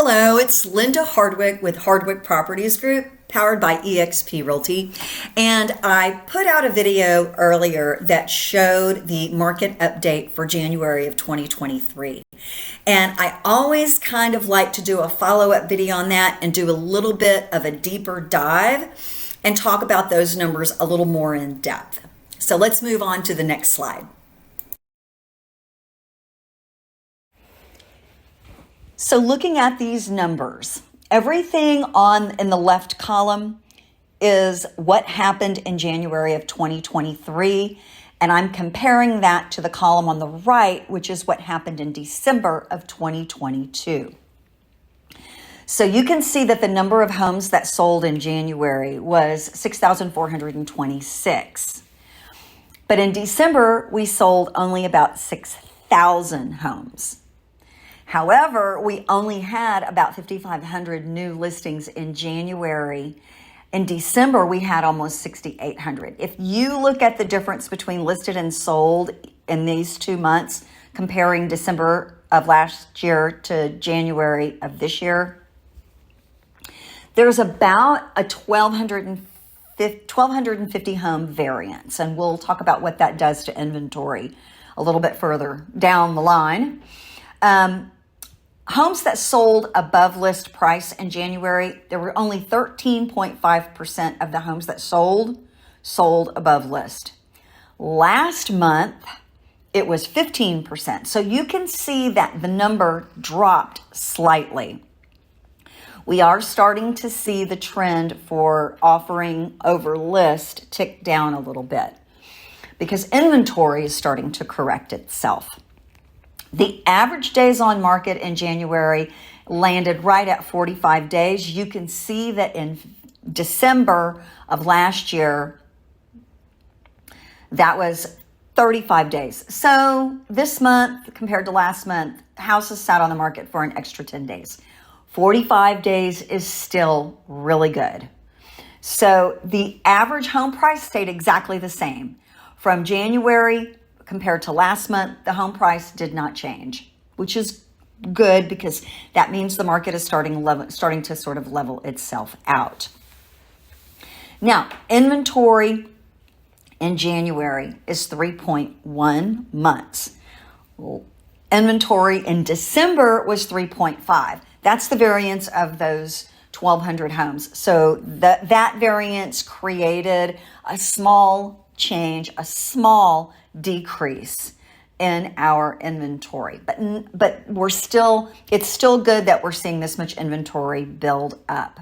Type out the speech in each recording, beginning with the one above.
Hello, it's Linda Hardwick with Hardwick Properties Group, powered by eXp Realty. And I put out a video earlier that showed the market update for January of 2023. And I always kind of like to do a follow-up video on that and do a little bit of a deeper dive and talk about those numbers a little more in depth. So let's move on to the next slide. So looking at these numbers, everything in the left column is what happened in January of 2023. And I'm comparing that to the column on the right, which is what happened in December of 2022. So you can see that the number of homes that sold in January was 6,426. But in December, we sold only about 6,000 homes. However, we only had about 5,500 new listings in January. In December, we had almost 6,800. If you look at the difference between listed and sold in these 2 months, comparing December of last year to January of this year, there's about a 1,250 home variance. And we'll talk about what that does to inventory a little bit further down the line. Homes that sold above list price in January, there were only 13.5% of the homes that sold above list. Last month, it was 15%. So you can see that the number dropped slightly. We are starting to see the trend for offering over list tick down a little bit because inventory is starting to correct itself. The average days on market in January landed right at 45 days. You can see that in December of last year, that was 35 days. So this month compared to last month, houses sat on the market for an extra 10 days. 45 days is still really good. So the average home price stayed exactly the same. From January compared to last month, the home price did not change, which is good because that means the market is starting to sort of level itself out. Now, inventory in January is 3.1 months. Inventory in December was 3.5. That's the variance of those 1,200 homes. So that variance created a small change, a small decrease in our inventory. But it's still good that we're seeing this much inventory build up.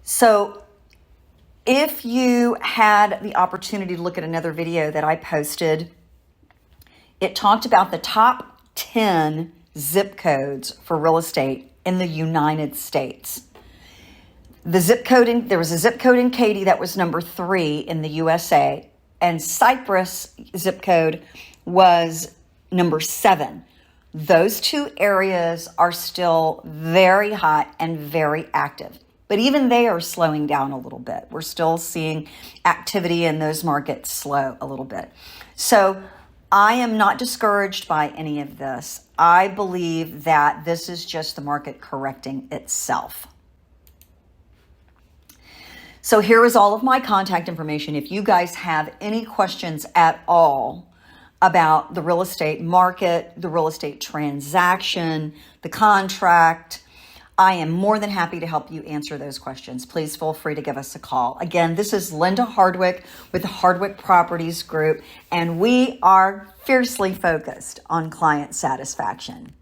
So if you had the opportunity to look at another video that I posted, it talked about the top 10 zip codes for real estate in the United States. There was a zip code in Katy that was number 3 in the USA, and Cypress zip code was number 7. Those two areas are still very hot and very active, but even they are slowing down a little bit. We're still seeing activity in those markets slow a little bit. So I am not discouraged by any of this. I believe that this is just the market correcting itself. So here is all of my contact information. If you guys have any questions at all about the real estate market, the real estate transaction, the contract, I am more than happy to help you answer those questions. Please feel free to give us a call. Again, this is Linda Hardwick with the Hardwick Properties Group, and we are fiercely focused on client satisfaction.